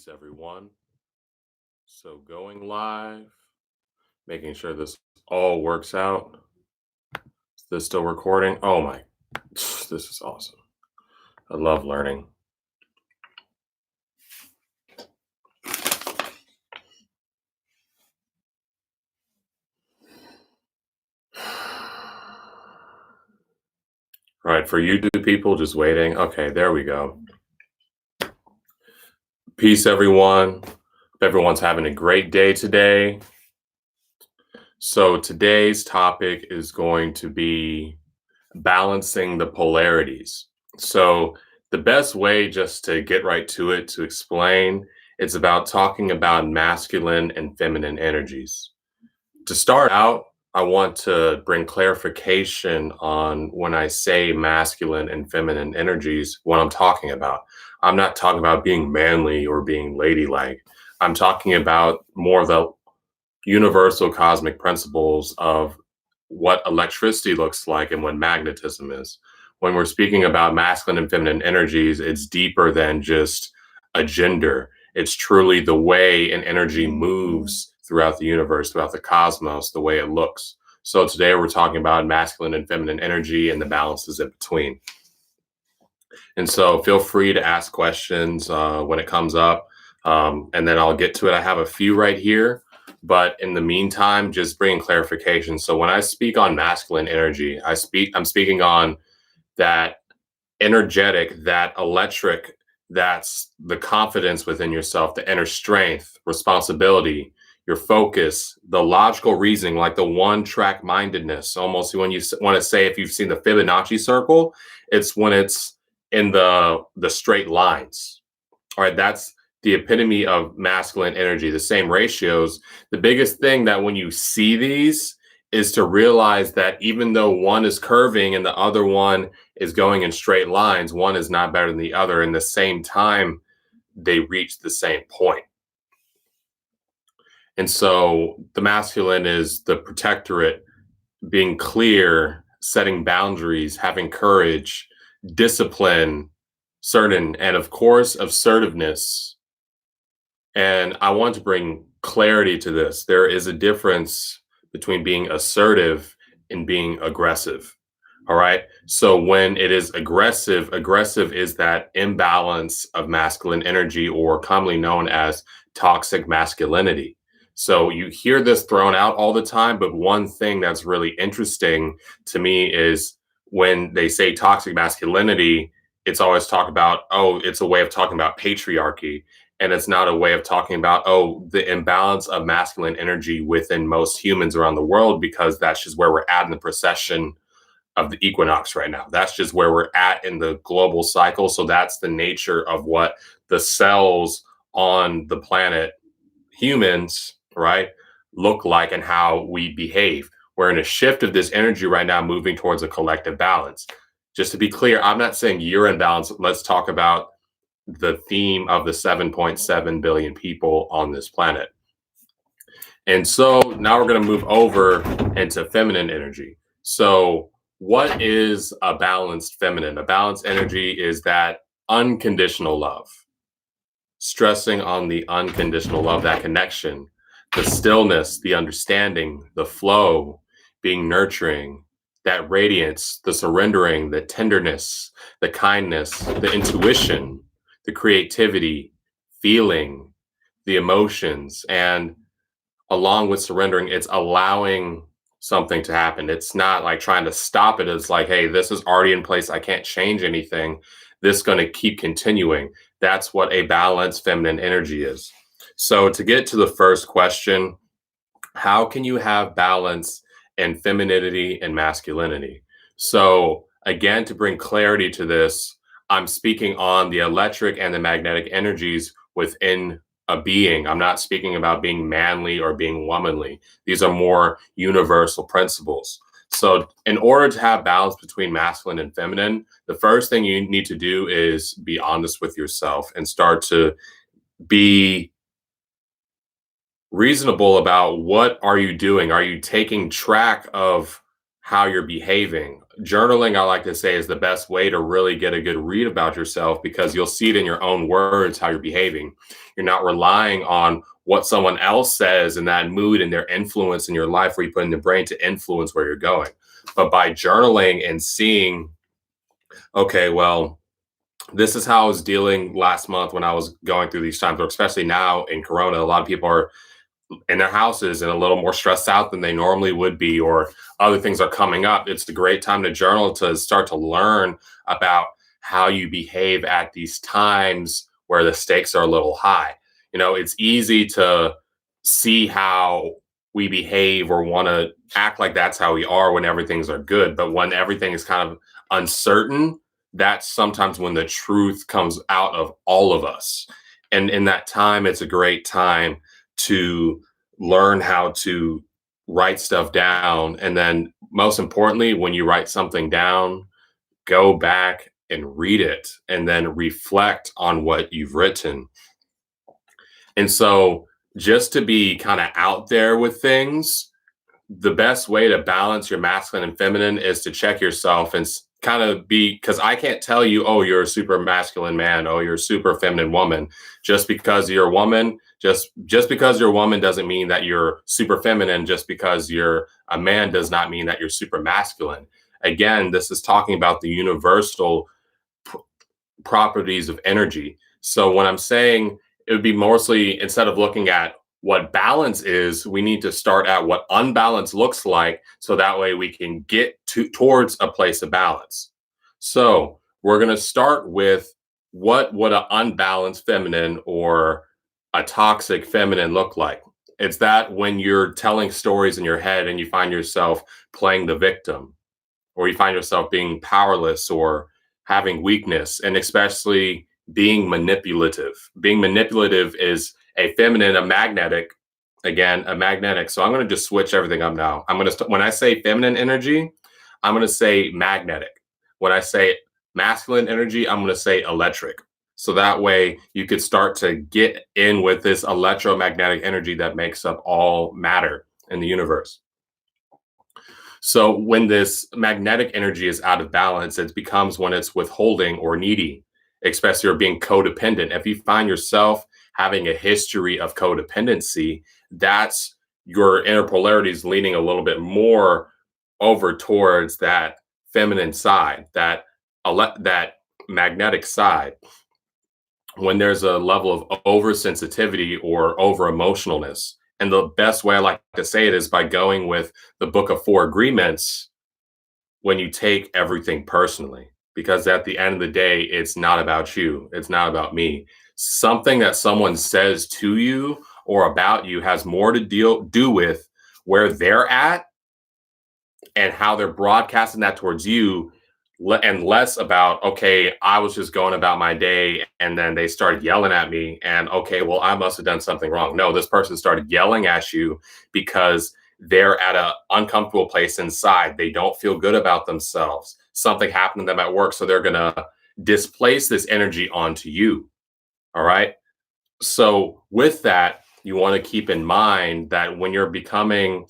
Everyone. So going live, making sure this all works out. Is this still recording? Oh my, this is awesome. I love learning. All right, for you two people just waiting. Okay, there we go. Peace, everyone. Hope everyone's having a great day today. So today's topic is going to be balancing the polarities. So the best way just to get right to it to explain, it's about talking about masculine and feminine energies. To start out, I want to bring clarification on when I say masculine and feminine energies, what I'm talking about. I'm not talking about being manly or being ladylike. I'm talking about more of the universal cosmic principles of what electricity looks like and what magnetism is. When we're speaking about masculine and feminine energies, it's deeper than just a gender. It's truly the way an energy moves throughout the universe, throughout the cosmos, the way it looks. So today we're talking about masculine and feminine energy and the balances in between. And so feel free to ask questions when it comes up, and then I'll get to it. I have a few right here. But in the meantime, just bringing clarification. So when I speak on masculine energy, I'm speaking on that energetic, that electric, that's the confidence within yourself, the inner strength, responsibility, your focus, the logical reasoning, like the one track mindedness. Almost when you want to say, if you've seen the Fibonacci circle, it's when it's in the straight lines. All right, that's the epitome of masculine energy, the same ratios. The biggest thing that when you see these is to realize that even though one is curving and the other one is going in straight lines, one is not better than the other. In the same time, they reach the same point. And so the masculine is the protectorate, being clear, setting boundaries, having courage, discipline, certain, and of course, assertiveness. And I want to bring clarity to this. There is a difference between being assertive and being aggressive. All right. So when it is aggressive, aggressive is that imbalance of masculine energy, or commonly known as toxic masculinity. So you hear this thrown out all the time. But one thing that's really interesting to me is when they say toxic masculinity, it's always talk about, oh, it's a way of talking about patriarchy. And it's not a way of talking about, oh, the imbalance of masculine energy within most humans around the world, because that's just where we're at in the procession of the equinox right now. That's just where we're at in the global cycle. So that's the nature of what the cells on the planet, humans, right, look like and how we behave. We're in a shift of this energy right now, moving towards a collective balance. Just to be clear, I'm not saying you're in balance. Let's talk about the theme of the 7.7 billion people on this planet. And so now we're going to move over into feminine energy. So what is a balanced feminine? A balanced energy is that unconditional love, stressing on the unconditional love, that connection, the stillness, the understanding, the flow, being nurturing, that radiance, the surrendering, the tenderness, the kindness, the intuition, the creativity, feeling, the emotions. And along with surrendering, it's allowing something to happen. It's not like trying to stop it. It's like, hey, this is already in place. I can't change anything. This is going to keep continuing. That's what a balanced feminine energy is. So to get to the first question, how can you have balance and femininity and masculinity? So again, to bring clarity to this, I'm speaking on the electric and the magnetic energies within a being. I'm not speaking about being manly or being womanly. These are more universal principles. So in order to have balance between masculine and feminine, the first thing you need to do is be honest with yourself and start to be reasonable about what are you doing. Are you taking track of how you're behaving. Journaling, I like to say, is the best way to really get a good read about yourself because you'll see it in your own words how you're behaving. You're not relying on what someone else says in that mood and their influence in your life where you put in the brain to influence where you're going. But by journaling and seeing, okay, well, this is how I was dealing last month when I was going through these times, or especially now in Corona, a lot of people are in their houses and a little more stressed out than they normally would be, or other things are coming up. It's a great time to journal to start to learn about how you behave at these times where the stakes are a little high. It's easy to see how we behave or want to act like that's how we are when everything's are good. But when everything is kind of uncertain, that's sometimes when the truth comes out of all of us. And in that time, it's a great time to learn how to write stuff down. And then, most importantly, when you write something down, go back and read it and then reflect on what you've written. And so, just to be kind of out there with things, the best way to balance your masculine and feminine is to check yourself and kind of be, because I can't tell you, oh, you're a super masculine man, oh, you're a super feminine woman. Just because you're a woman, just because you're a woman doesn't mean that you're super feminine. Just because you're a man does not mean that you're super masculine. Again, this is talking about the universal p- properties of energy. So when I'm saying, it would be mostly, instead of looking at what balance is, we need to start at what unbalance looks like, so that way we can get towards a place of balance. So we're going to start with, what would an unbalanced feminine or a toxic feminine look like? It's that when you're telling stories in your head and you find yourself playing the victim, or you find yourself being powerless or having weakness, and especially being manipulative. Being manipulative is a feminine, a magnetic, again, a magnetic. So I'm going to just switch everything up now. I'm going to, when I say feminine energy, I'm going to say magnetic. When I say masculine energy, I'm going to say electric. So that way you could start to get in with this electromagnetic energy that makes up all matter in the universe. So when this magnetic energy is out of balance, it becomes when it's withholding or needy, especially or being codependent. If you find yourself having a history of codependency, that's your inner polarity is leaning a little bit more over towards that feminine side, that magnetic side. When there's a level of oversensitivity or over emotionalness. And the best way I like to say it is by going with the book of four agreements, when you take everything personally. Because at the end of the day, it's not about you, it's not about me. Something that someone says to you or about you has more to do with where they're at and how they're broadcasting that towards you, and less about, okay, I was just going about my day and then they started yelling at me, and okay, well, I must have done something wrong. No, this person started yelling at you because they're at an uncomfortable place inside. They don't feel good about themselves. Something happened to them at work, so they're going to displace this energy onto you. All right. So with that, you want to keep in mind that when you're becoming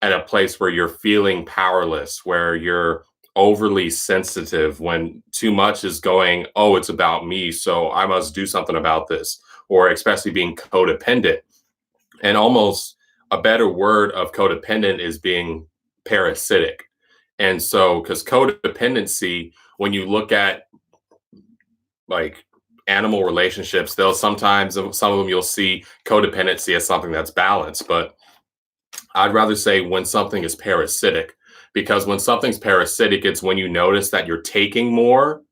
at a place where you're feeling powerless, where you're overly sensitive, when too much is going, oh, it's about me, so I must do something about this, or especially being codependent. And almost a better word of codependent is being parasitic. And so, because codependency, when you look at like animal relationships, they'll sometimes, some of them you'll see codependency as something that's balanced, but I'd rather say when something is parasitic, because when something's parasitic, it's when you notice that you're taking more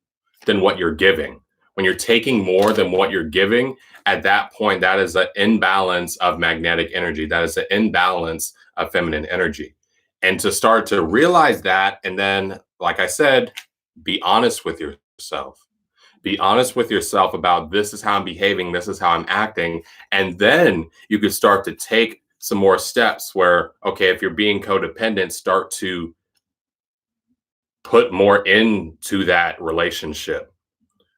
than what you're giving. When you're taking more than what you're giving, at that point, that is an imbalance of magnetic energy. That is an imbalance of feminine energy. And to start to realize that, and then, like I said, be honest with yourself. Be honest with yourself about, this is how I'm behaving, this is how I'm acting. And then you could start to take some more steps where, okay, if you're being codependent, start to put more into that relationship,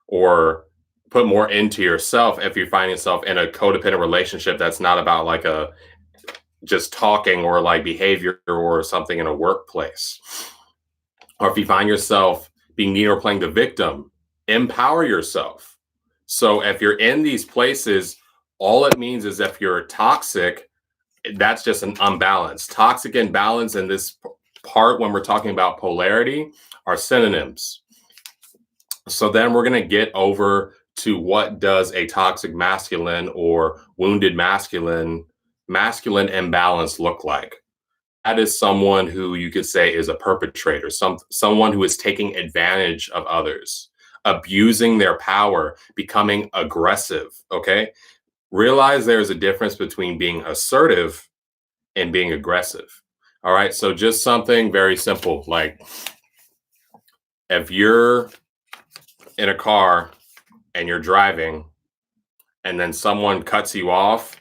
or put more into yourself if you find yourself in a codependent relationship that's not about like just talking or like behavior or something in a workplace. Or if you find yourself being needy or playing the victim, empower yourself. So if you're in these places, all it means is if you're toxic, that's just an unbalance. Toxic and balance in this part, when we're talking about polarity, are synonyms. So then we're going to get over to what does a toxic masculine or wounded masculine imbalance look like. That is someone who you could say is a perpetrator, someone who is taking advantage of others, abusing their power, becoming aggressive. Okay. Realize there's a difference between being assertive and being aggressive. All right. So just something very simple, like if you're in a car and you're driving and then someone cuts you off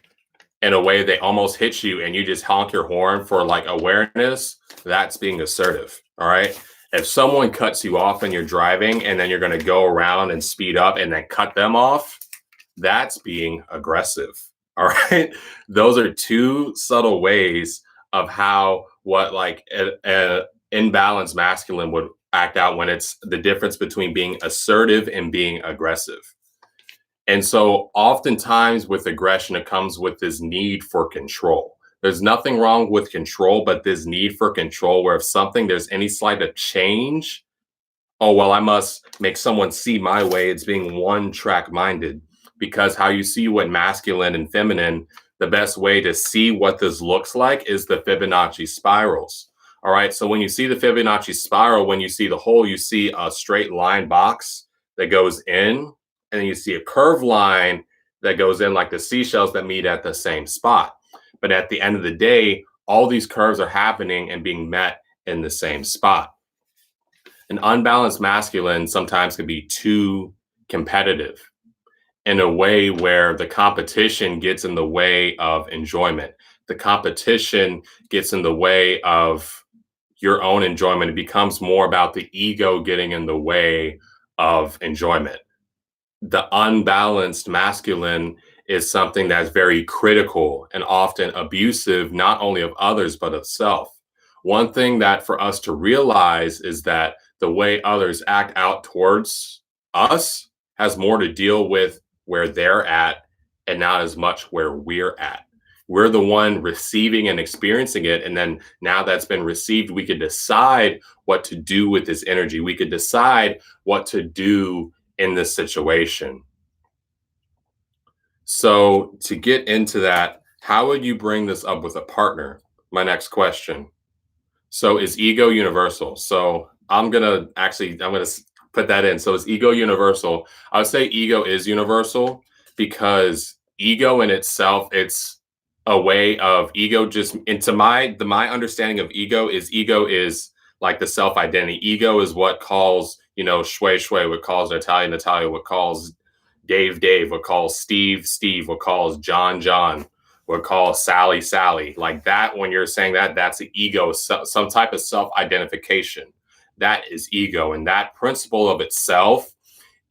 in a way they almost hit you and you just honk your horn for like awareness, that's being assertive. All right. If someone cuts you off and you're driving and then you're going to go around and speed up and then cut them off, that's being aggressive. All right. Those are two subtle ways of how what like a imbalanced masculine would act out when it's the difference between being assertive and being aggressive. And so oftentimes with aggression, it comes with this need for control. There's nothing wrong with control, but this need for control where if something, there's any slight of change, oh, well, I must make someone see my way. It's being one track minded because how you see what masculine and feminine, the best way to see what this looks like is the Fibonacci spirals. All right. So when you see the Fibonacci spiral, when you see the whole, you see a straight line box that goes in, and then you see a curved line that goes in like the seashells that meet at the same spot. But at the end of the day, all these curves are happening and being met in the same spot. An unbalanced masculine sometimes can be too competitive in a way where the competition gets in the way of enjoyment. The competition gets in the way of your own enjoyment. It becomes more about the ego getting in the way of enjoyment. The unbalanced masculine is something that's very critical and often abusive, not only of others, but of self. One thing that for us to realize is that the way others act out towards us has more to deal with where they're at and not as much where we're at. We're the one receiving and experiencing it. And then now that's been received, we could decide what to do with this energy. We could decide what to do in this situation. So, to get into that, how would you bring this up with a partner? My next question. So, is ego universal? So, I'm gonna put that in. So, is ego universal? I would say ego is universal because ego in itself, it's a way of ego just into my understanding of ego is like the self identity. Ego is what calls Shui Shui, what calls Natalia Natalia, what calls Dave, what calls Steve, what calls John, what calls Sally Sally. Like that, when you're saying that, that's the ego, some type of self identification. That is ego. And that principle of itself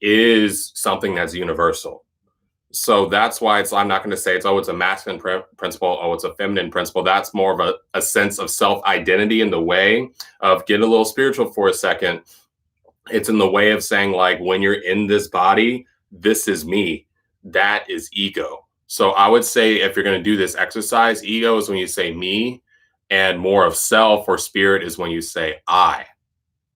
is something that's universal. So that's why I'm not going to say it's a masculine principle, it's a feminine principle. That's more of a sense of self identity in the way of get a little spiritual for a second. It's in the way of saying, like, when you're in this body, this is me. That is ego. So I would say if you're going to do this exercise, ego is when you say me, and more of self or spirit is when you say I.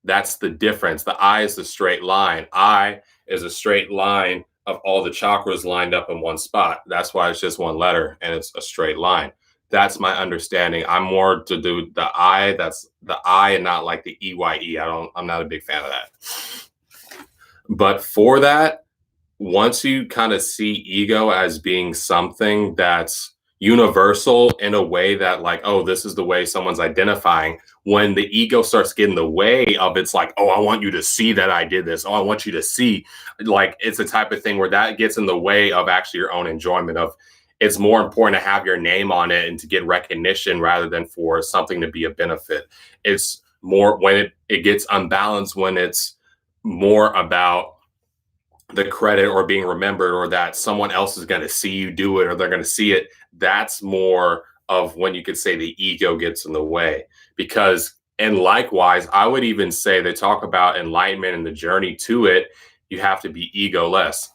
That's the difference. The I is the straight line. I is a straight line of all the chakras lined up in one spot. That's why it's just one letter and it's a straight line. That's my understanding. I'm more to do the I. That's the I and not like the EYE. I'm not a big fan of that. But for that, once you kind of see ego as being something that's universal in a way that like, oh, this is the way someone's identifying, when the ego starts getting the way of it's like, oh, I want you to see that I did this. Oh, I want you to see, like, it's the type of thing where that gets in the way of actually your own enjoyment of it's more important to have your name on it and to get recognition rather than for something to be a benefit. It's more when it gets unbalanced, when it's more about the credit or being remembered or that someone else is going to see you do it or they're going to see it. That's more of when you could say the ego gets in the way. Because, and likewise, I would even say they talk about enlightenment and the journey to it. You have to be egoless.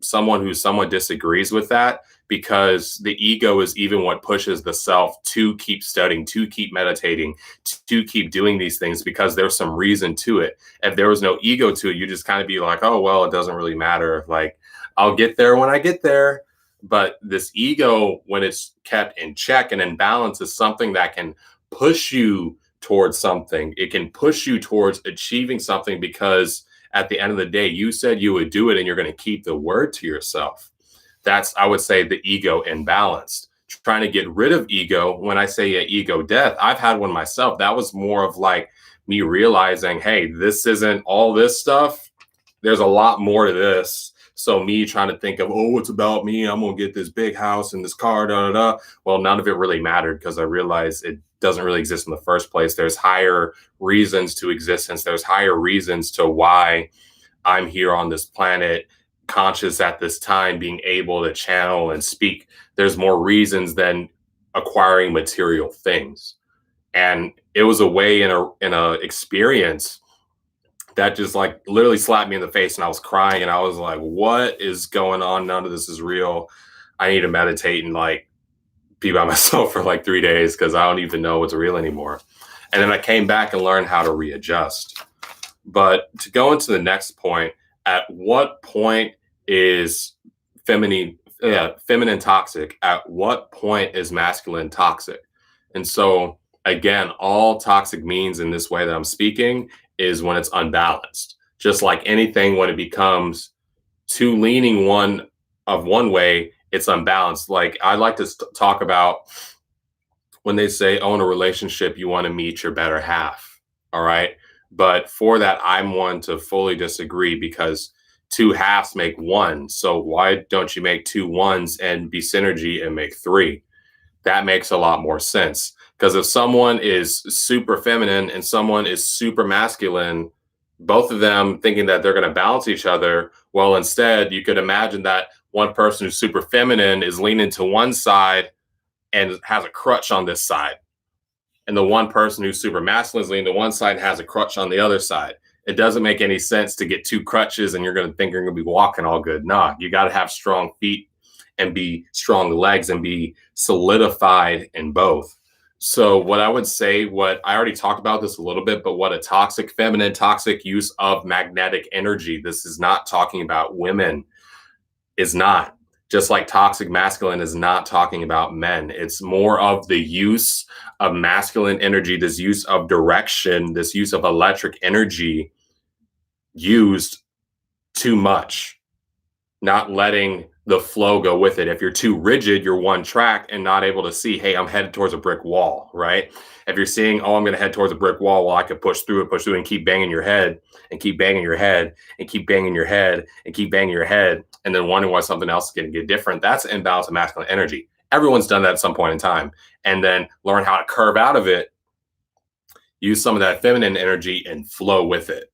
Someone who somewhat disagrees with that, because the ego is even what pushes the self to keep studying, to keep meditating, to keep doing these things, because there's some reason to it. If there was no ego to it, you just kind of be like, oh, well, it doesn't really matter. Like, I'll get there when I get there. But this ego, when it's kept in check and in balance, is something that can push you towards something. It can push you towards achieving something, because at the end of the day, you said you would do it and you're going to keep the word to yourself. That's, I would say, the ego imbalanced. Trying to get rid of ego. When I say ego death, I've had one myself. That was more of like me realizing, hey, this isn't all this stuff. There's a lot more to this. So me trying to think of, oh, it's about me. I'm going to get this big house and this car, da, da, da. Well, none of it really mattered, because I realized it doesn't really exist in the first place. There's higher reasons to existence. There's higher reasons to why I'm here on this planet, conscious at this time, being able to channel and speak. There's more reasons than acquiring material things. And it was a way in a experience that just like literally slapped me in the face, and I was crying, and I was like, what is going on? None of this is real. I need to meditate and like be by myself for like 3 days, because I don't even know what's real anymore. And then I came back and learned how to readjust. But to go into the next point, at what point is feminine toxic? At what point is masculine toxic? And so again, all toxic means in this way that I'm speaking is when it's unbalanced. Just like anything, when it becomes too leaning one way, it's unbalanced. Like I like to talk about when they say, oh, in a relationship, you want to meet your better half. All right. But for that, I'm one to fully disagree, because two halves make one. So why don't you make two ones and be synergy and make three? That makes a lot more sense. Because if someone is super feminine and someone is super masculine, both of them thinking that they're going to balance each other, well, instead, you could imagine that one person who's super feminine is leaning to one side and has a crutch on this side. And the one person who's super masculine is leaning to one side and has a crutch on the other side. It doesn't make any sense to get two crutches and you're going to think you're going to be walking all good. Nah, you got to have strong feet and be strong legs and be solidified in both. So what I would say, what I already talked about this a little bit, but what a toxic feminine, toxic use of magnetic energy, this is not talking about women, is not. Just like toxic masculine is not talking about men. It's more of the use of masculine energy, this use of direction, this use of electric energy used too much, not letting the flow go with it. If you're too rigid, you're one track and not able to see, hey, I'm headed towards a brick wall, right? If you're seeing, oh, I'm going to head towards a brick wall, well, I could push through it, and keep banging your head and keep banging your head and keep banging your head and keep banging your head, and then wondering why something else is going to get different. That's an imbalance of masculine energy. Everyone's done that at some point in time. And then learn how to curve out of it, use some of that feminine energy and flow with it.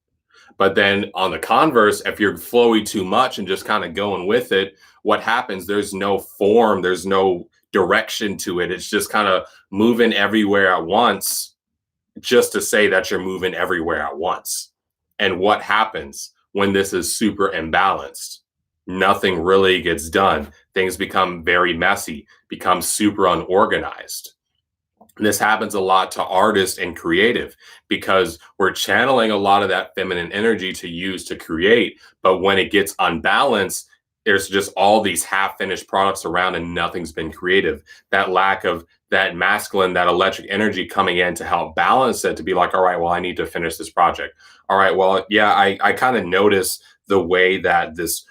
But then on the converse, if you're flowy too much and just kind of going with it, what happens? There's no form, there's no direction to it. It's just kind of moving everywhere at once, just to say that you're moving everywhere at once. And what happens when this is super imbalanced? Nothing really gets done. Things become very messy, become super unorganized. And this happens a lot to artists and creative, because we're channeling a lot of that feminine energy to use to create. But when it gets unbalanced, there's just all these half-finished products around and nothing's been creative. That lack of that masculine, that electric energy coming in to help balance it, to be like, all right, well, I need to finish this project. All right, well, yeah, I kind of notice the way that this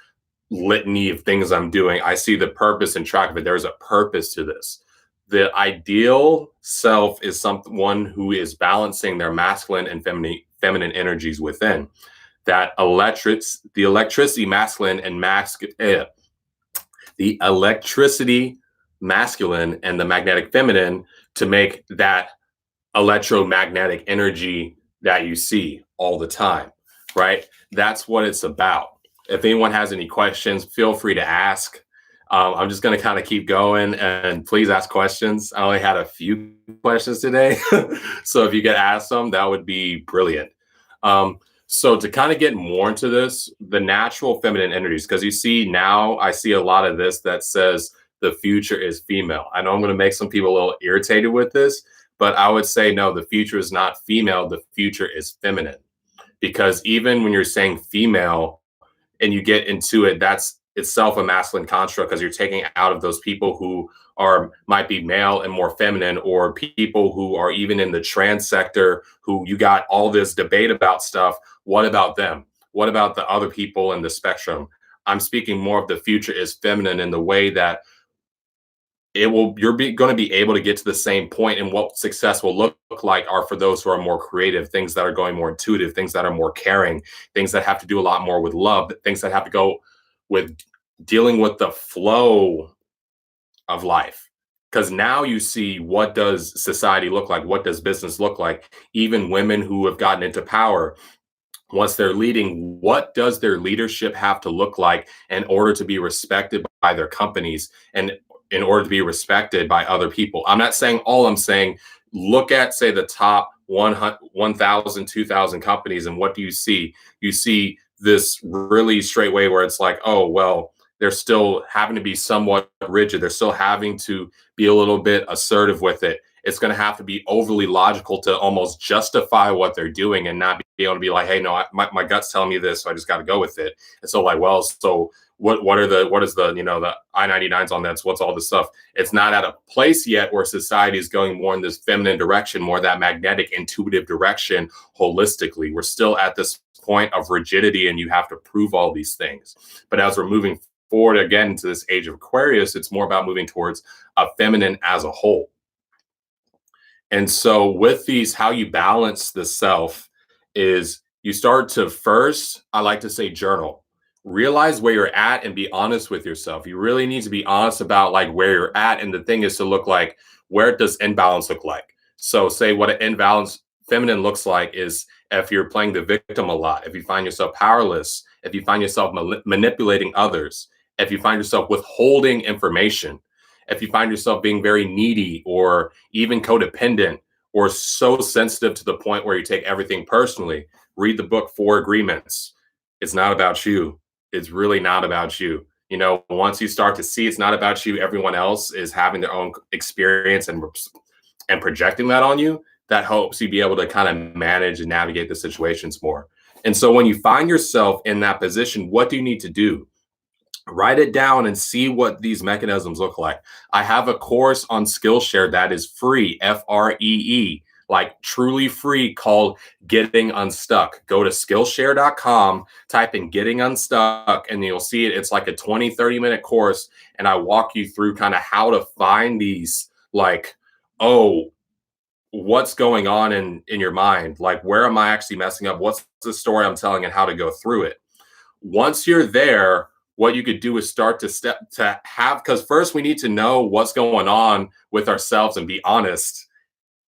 litany of things I'm doing, I see the purpose and track of it. There's a purpose to this. The ideal self is someone who is balancing their masculine and feminine energies within. That the electricity masculine and the electricity masculine and the magnetic feminine, to make that electromagnetic energy that you see all the time, right? That's what it's about. If anyone has any questions, feel free to ask. I'm just going to kind of keep going and please ask questions. I only had a few questions today. So if you could ask them, that would be brilliant. Um, so to kind of get more into this, the natural feminine energies, because you see now I see a lot of this that says the future is female. I know I'm going to make some people a little irritated with this, but I would say no, the future is not female. The future is feminine. Because even when you're saying female, and you get into it, that's itself a masculine construct because you're taking out of those people who are might be male and more feminine, or people who are even in the trans sector who you got all this debate about stuff. What about them? What about the other people in the spectrum? I'm speaking more of the future is feminine in the way that going to be able to get to the same point, and what success will look like are for those who are more creative, things that are going more intuitive, things that are more caring, things that have to do a lot more with love, things that have to go with dealing with the flow of life. Because now you see, what does society look like, what does business look like, even women who have gotten into power, once they're leading, what does their leadership have to look like in order to be respected by their companies and in order to be respected by other people? I'm not saying all, I'm saying look at, say, the top 100, 1,000, 2,000 companies, and what do you see? You see this really straight way where it's like, oh, well, they're still having to be somewhat rigid. They're still having to be a little bit assertive with it. It's going to have to be overly logical to almost justify what they're doing and not be able to be like, hey, no, my gut's telling me this, so I just got to go with it. And so like, well, so what is the, the I-99s on that? So what's all this stuff? It's not at a place yet where society is going more in this feminine direction, more that magnetic, intuitive direction holistically. We're still at this point of rigidity and you have to prove all these things. But as we're moving forward again into this age of Aquarius, it's more about moving towards a feminine as a whole. And so with these, how you balance the self is you start to first, I like to say, journal. Realize where you're at and be honest with yourself. You really need to be honest about like where you're at. And the thing is to look like, where does imbalance look like? So say what an imbalance feminine looks like is if you're playing the victim a lot, if you find yourself powerless, if you find yourself manipulating others, if you find yourself withholding information, if you find yourself being very needy or even codependent or so sensitive to the point where you take everything personally, read the book Four Agreements. It's not about you. It's really not about you. Once you start to see it's not about you, everyone else is having their own experience and projecting that on you, that helps you be able to kind of manage and navigate the situations more. And so when you find yourself in that position, what do you need to do? Write it down and see what these mechanisms look like. I have a course on Skillshare that is free, FREE, like truly free, called Getting Unstuck. Go to Skillshare.com, type in Getting Unstuck, and you'll see it. It's like a 20, 30-minute course. And I walk you through kind of how to find these, like, oh, what's going on in your mind? Like, where am I actually messing up? What's the story I'm telling and how to go through it? Once you're there, what you could do is start to have, because first we need to know what's going on with ourselves and be honest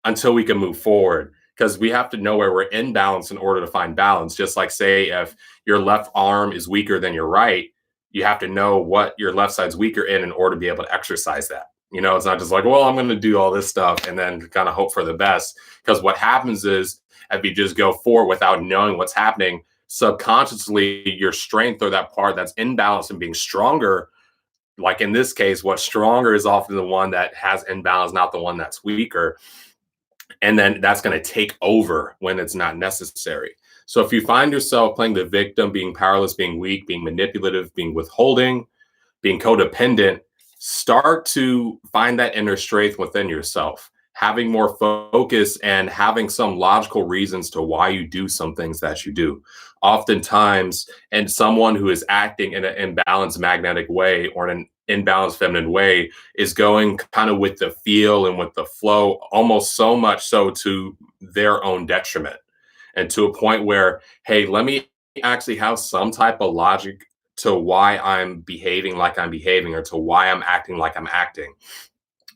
until we can move forward. Because we have to know where we're in balance in order to find balance. Just like, say, if your left arm is weaker than your right, you have to know what your left side's weaker in order to be able to exercise that. It's not just like, well, I'm going to do all this stuff and then kind of hope for the best. Because what happens is, if you just go forward without knowing what's happening, subconsciously your strength, or that part that's imbalanced and being stronger, like in this case, what's stronger is often the one that has imbalance, not the one that's weaker. And then that's going to take over when it's not necessary. So if you find yourself playing the victim, being powerless, being weak, being manipulative, being withholding, being codependent, start to find that inner strength within yourself, having more focus and having some logical reasons to why you do some things that you do. Oftentimes, and someone who is acting in an imbalanced magnetic way or in an imbalanced feminine way is going kind of with the feel and with the flow, almost so much so to their own detriment, and to a point where, hey, let me actually have some type of logic to why I'm behaving like I'm behaving, or to why I'm acting like I'm acting.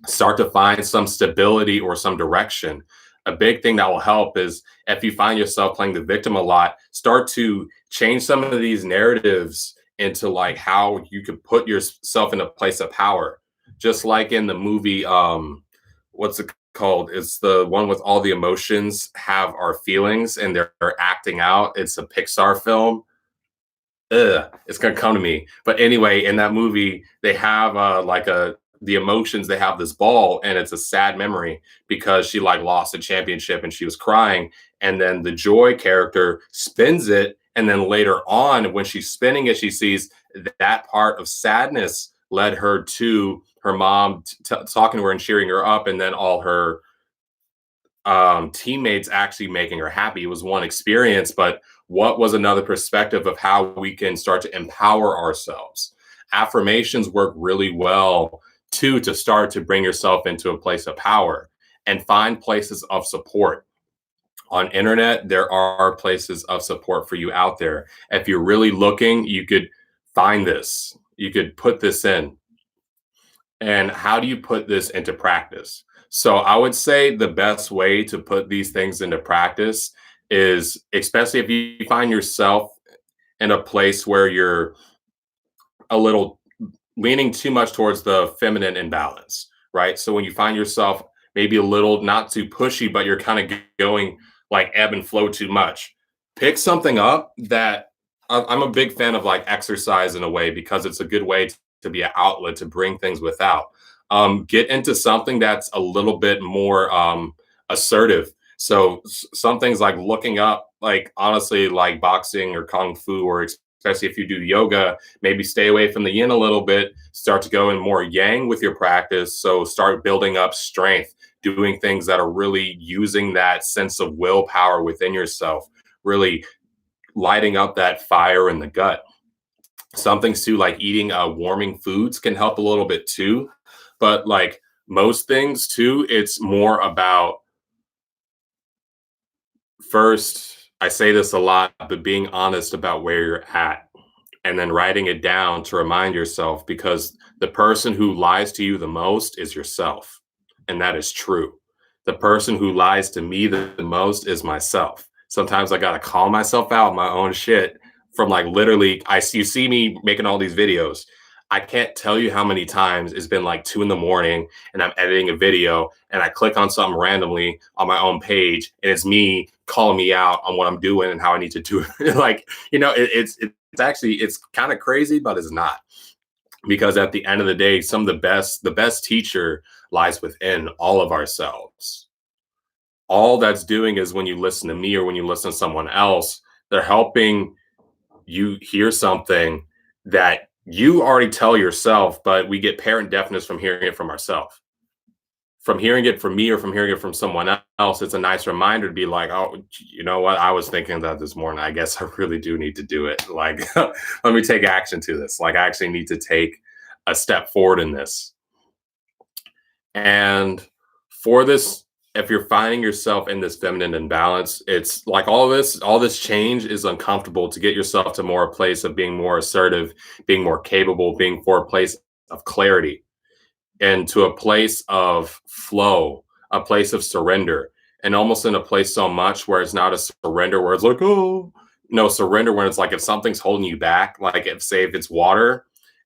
Start to find some stability or some direction. A big thing that will help is, if you find yourself playing the victim a lot, start to change some of these narratives into like how you could put yourself in a place of power. Just like in the movie, what's it called? It's the one with all the emotions have our feelings and they're acting out. It's a Pixar film. It's gonna come to me. But anyway, in that movie, they have like a the emotions. They have this ball, and it's a sad memory because she like lost a championship and she was crying. And then the joy character spins it, and then later on, when she's spinning it, she sees that part of sadness led her to her mom talking to her and cheering her up, and then all her teammates actually making her happy. It was one experience, but what was another perspective of how we can start to empower ourselves? Affirmations work really well too to start to bring yourself into a place of power and find places of support. On internet, there are places of support for you out there. If you're really looking, you could find this. You could put this in. And how do you put this into practice? So I would say the best way to put these things into practice is, especially if you find yourself in a place where you're a little leaning too much towards the feminine imbalance, right? So when you find yourself maybe a little not too pushy, but you're kind of going like ebb and flow too much, pick something up that I'm a big fan of, like exercise in a way, because it's a good way to be an outlet to bring things without. Get into something that's a little bit more assertive. So some things like looking up, like honestly, like boxing or kung fu, or especially if you do yoga, maybe stay away from the yin a little bit, start to go in more yang with your practice. So start building up strength, doing things that are really using that sense of willpower within yourself, really lighting up that fire in the gut. Some things too, like eating warming foods, can help a little bit too. But like most things too, it's more about, first, I say this a lot, but being honest about where you're at, and then writing it down to remind yourself, because the person who lies to you the most is yourself. And that is true. The person who lies to me the most is myself. Sometimes I got to call myself out my own shit, from like literally, you see me making all these videos. I can't tell you how many times it's been like 2 in the morning and I'm editing a video and I click on something randomly on my own page and it's me calling me out on what I'm doing and how I need to do it. Like, it's actually, it's kind of crazy, but it's not, because at the end of the day, some of the best teacher lies within all of ourselves. All that's doing is, when you listen to me or when you listen to someone else, they're helping you hear something that you already tell yourself, but we get parent deafness from hearing it from ourselves. From hearing it from me or from hearing it from someone else, it's a nice reminder to be like, oh, you know what? I was thinking that this morning. I guess I really do need to do it. Like, let me take action to this. Like, I actually need to take a step forward in this. And for this, if you're finding yourself in this feminine imbalance, it's like all this change is uncomfortable, to get yourself to more a place of being more assertive, being more capable, being for a place of clarity, and to a place of flow, a place of surrender, and almost in a place so much where it's not a surrender where it's like, oh, no, surrender when it's like, if something's holding you back, like if it's water,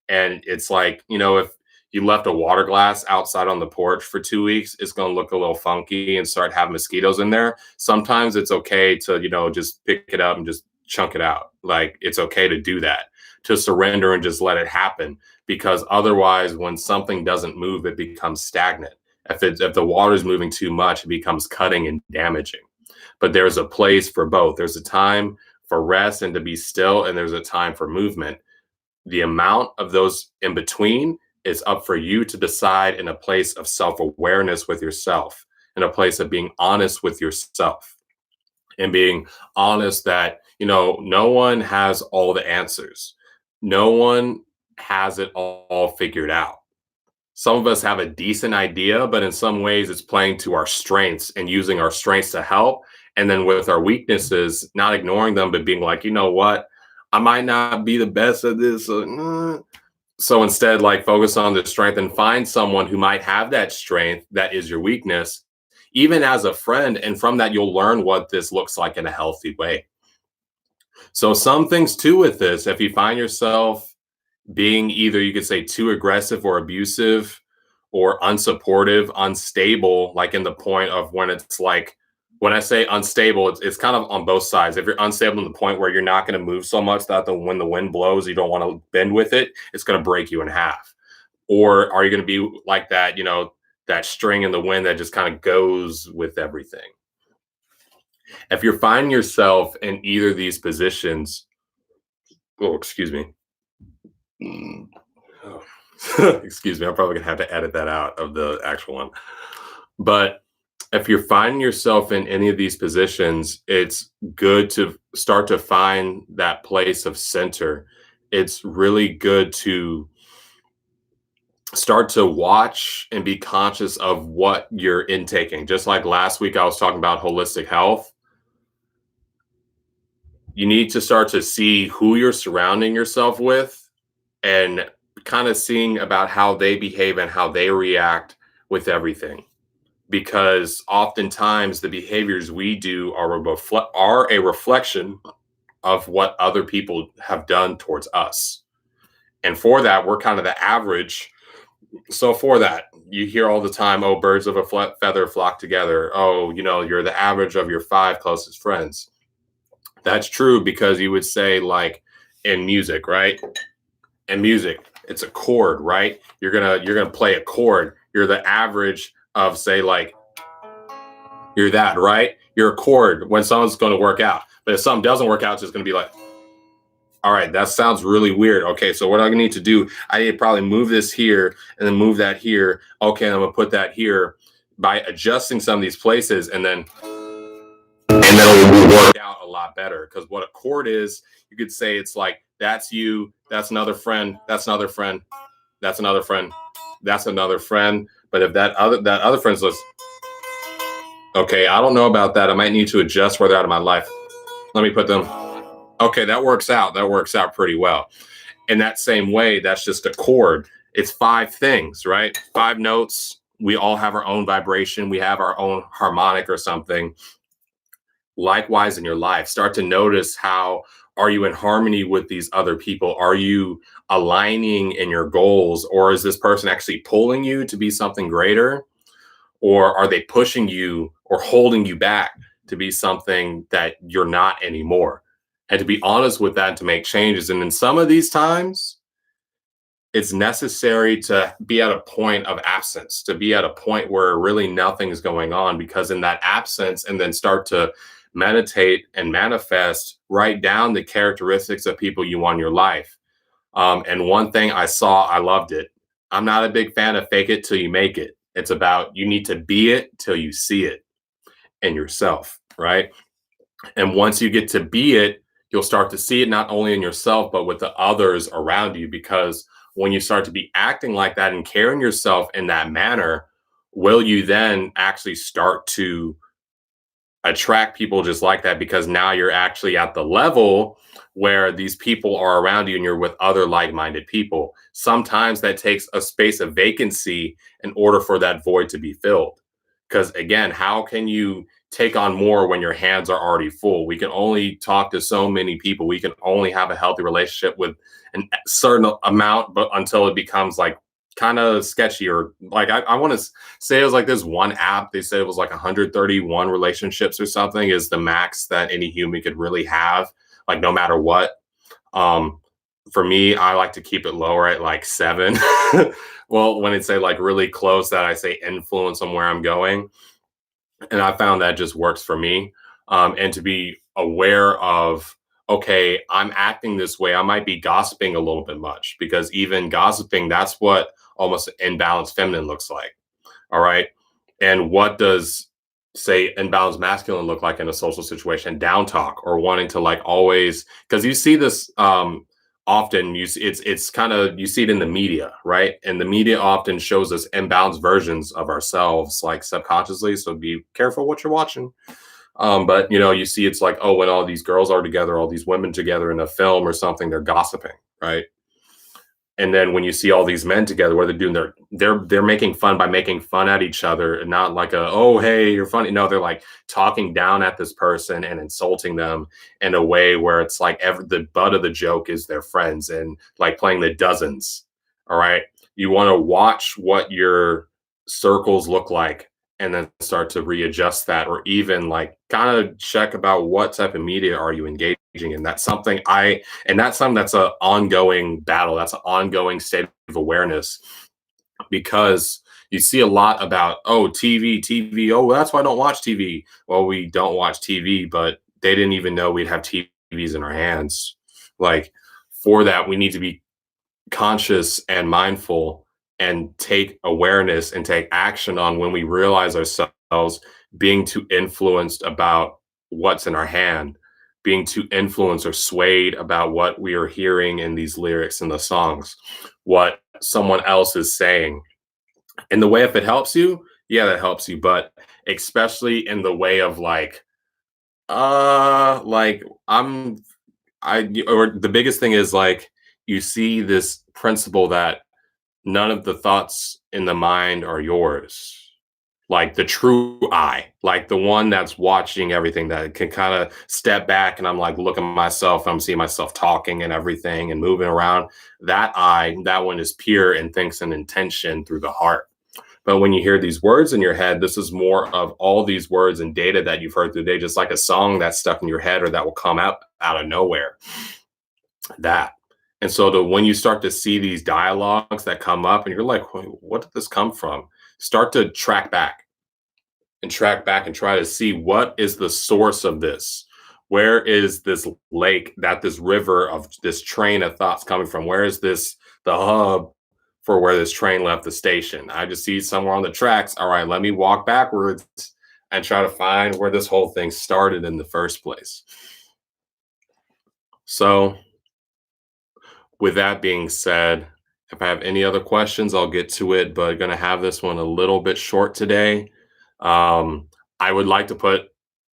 and it's like, if you left a water glass outside on the porch for 2 weeks, it's going to look a little funky and start having mosquitoes in there. Sometimes it's okay to, just pick it up and just chunk it out. Like, it's okay to do that, to surrender and just let it happen, because otherwise, when something doesn't move, it becomes stagnant. If the water's moving too much, it becomes cutting and damaging. But there's a place for both. There's a time for rest and to be still, and there's a time for movement. The amount of those in between is up for you to decide, in a place of self-awareness with yourself, in a place of being honest with yourself, and being honest that, no one has all the answers. No one has it all figured out. Some of us have a decent idea, but in some ways it's playing to our strengths and using our strengths to help. And then with our weaknesses, not ignoring them, but being like, you know what? I might not be the best at this. So instead, like, focus on the strength and find someone who might have that strength that is your weakness, even as a friend. And from that, you'll learn what this looks like in a healthy way. So some things too with this, if you find yourself being either you could say too aggressive or abusive or unsupportive, unstable, like in the point of when it's like when I say unstable, it's kind of on both sides. If you're unstable to the point where you're not going to move so much that when the wind blows, you don't want to bend with it, it's going to break you in half. Or are you going to be like that, that string in the wind that just kind of goes with everything? If you're finding yourself in either of these positions, oh, excuse me. Mm. Oh. Excuse me, I'm probably gonna have to edit that out of the actual one. But if you're finding yourself in any of these positions, it's good to start to find that place of center. It's really good to start to watch and be conscious of what you're intaking. Just like last week, I was talking about holistic health. You need to start to see who you're surrounding yourself with and kind of seeing about how they behave and how they react with everything. Because oftentimes the behaviors we do are a reflection of what other people have done towards us. And for that, we're kind of the average. So for that, you hear all the time, oh, birds of a feather flock together. Oh, you're the average of your five closest friends. That's true because you would say, like, in music, right? In music, it's a chord, right? You're gonna play a chord. You're the average of, say, like, you're that, right? You're a chord when something's going to work out. But if something doesn't work out, it's just going to be like, all right, that sounds really weird. Okay, so what I need to do, I need to probably move this here and then move that here. Okay, I'm gonna put that here by adjusting some of these places, and then it'll work out a lot better. Because what a chord is, you could say it's like that's you, that's another friend, that's another friend, that's another friend, that's another friend. But if that other friend's list, okay, I don't know about that. I might need to adjust where they're out of my life. Let me put them. Okay, that works out. That works out pretty well. In that same way, that's just a chord. It's five things, right? Five notes. We all have our own vibration. We have our own harmonic or something. Likewise, in your life, start to notice how are you in harmony with these other people? Are you aligning in your goals? Or is this person actually pulling you to be something greater? Or are they pushing you or holding you back to be something that you're not anymore? And to be honest with that and to make changes. And in some of these times, it's necessary to be at a point of absence, to be at a point where really nothing is going on, because in that absence, and then start to meditate and manifest, write down the characteristics of people you want in your life. And one thing I saw, I loved it. I'm not a big fan of fake it till you make it. It's about you need to be it till you see it in yourself, right? And once you get to be it, you'll start to see it not only in yourself, but with the others around you. Because when you start to be acting like that and carrying yourself in that manner, will you then actually start to attract people just like that? Because now you're actually at the level where these people are around you and you're with other like-minded people. Sometimes that takes a space of vacancy in order for that void to be filled. Because again, how can you take on more when your hands are already full? We can only talk to so many people. We can only have a healthy relationship with a certain amount, but until it becomes like kind of sketchy, or like I want to say it was like this one app. They said it was like 131 relationships or something is the max that any human could really have, like no matter what. Um, for me, I like to keep it lower at like seven. Well, when it's say like really close, that I say influence on where I'm going, and I found that just works for me. And to be aware of, okay, I'm acting this way. I might be gossiping a little bit much, because even gossiping, that's what almost imbalanced feminine looks like. All right. And what does, say, imbalanced masculine look like in a social situation? Down talk, or wanting to like always, because you see this often. You see, it's kind of, you see it in the media, right? And the media often shows us imbalanced versions of ourselves, like subconsciously. So be careful what you're watching. But you see it's like, oh, when all these girls are together, all these women together in a film or something, they're gossiping, right? And then when you see all these men together, where they're doing they're making fun by making fun at each other, and not like a, oh hey you're funny. No, they're like talking down at this person and insulting them in a way where it's like the butt of the joke is their friends, and like playing the dozens. All right, you want to watch what your circles look like, and then start to readjust that, or even like kind of check about what type of media are you engaging in. That's something I and that's something that's an ongoing battle. That's an ongoing state of awareness, because you see a lot about, oh, TV. Oh, that's why I don't watch TV. Well, we don't watch TV, but they didn't even know we'd have TVs in our hands. Like, for that, we need to be conscious and mindful, and take awareness and take action on when we realize ourselves being too influenced about what's in our hand, being too influenced or swayed about what we are hearing in these lyrics in the songs, what someone else is saying. In the way, if it helps you, yeah, that helps you. But especially in the way of like or the biggest thing is like, you see this principle that none of the thoughts in the mind are yours. Like the true I, like the one that's watching everything, that can kind of step back, and I'm like, look at myself, I'm seeing myself talking and everything and moving around. That I, that one is pure and thinks an intention through the heart. But when you hear these words in your head, this is more of all these words and data that you've heard through the day, just like a song that's stuck in your head, or that will come out of nowhere. That. And so when you start to see these dialogues that come up and you're like, "Wait, what did this come from?" Start to track back and try to see, what is the source of this? Where is this lake, that this river of this train of thoughts coming from? Where is this the hub for where this train left the station? I just see somewhere on the tracks. All right, let me walk backwards and try to find where this whole thing started in the first place. So, with that being said, if I have any other questions, I'll get to it, but going to have this one a little bit short today. I would like to put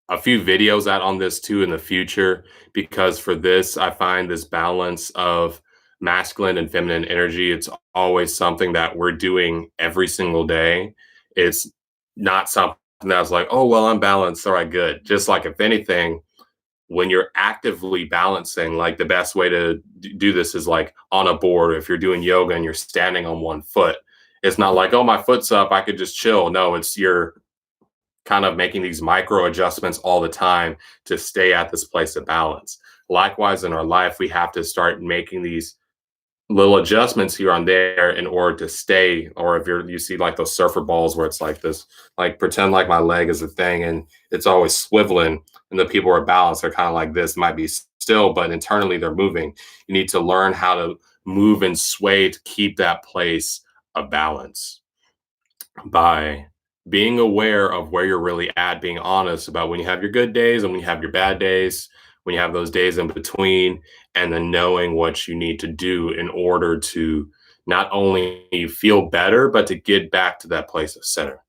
a few videos out on this too in the future, because for this, I find this balance of masculine and feminine energy. It's always something that we're doing every single day. It's not something that's like, oh, well, I'm balanced. All right, good. Just like, if anything, when you're actively balancing, like the best way to do this is like on a board. If you're doing yoga and you're standing on one foot, it's not like, oh, my foot's up, I could just chill. No, it's you're kind of making these micro adjustments all the time to stay at this place of balance. Likewise, in our life, we have to start making these little adjustments here on there in order to stay. Or if you see like those surfer balls where it's like this, like pretend like my leg is a thing and it's always swiveling, and the people are balanced, they're kind of like this, might be still, but internally they're moving. You need to learn how to move and sway to keep that place of balance by being aware of where you're really at, being honest about when you have your good days and when you have your bad days, when you have those days in between, and then knowing what you need to do in order to not only feel better, but to get back to that place of center.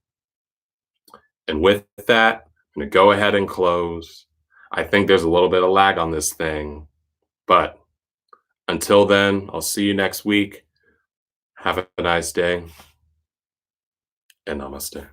And with that, I'm going to go ahead and close. I think there's a little bit of lag on this thing, but until then, I'll see you next week. Have a nice day, and namaste.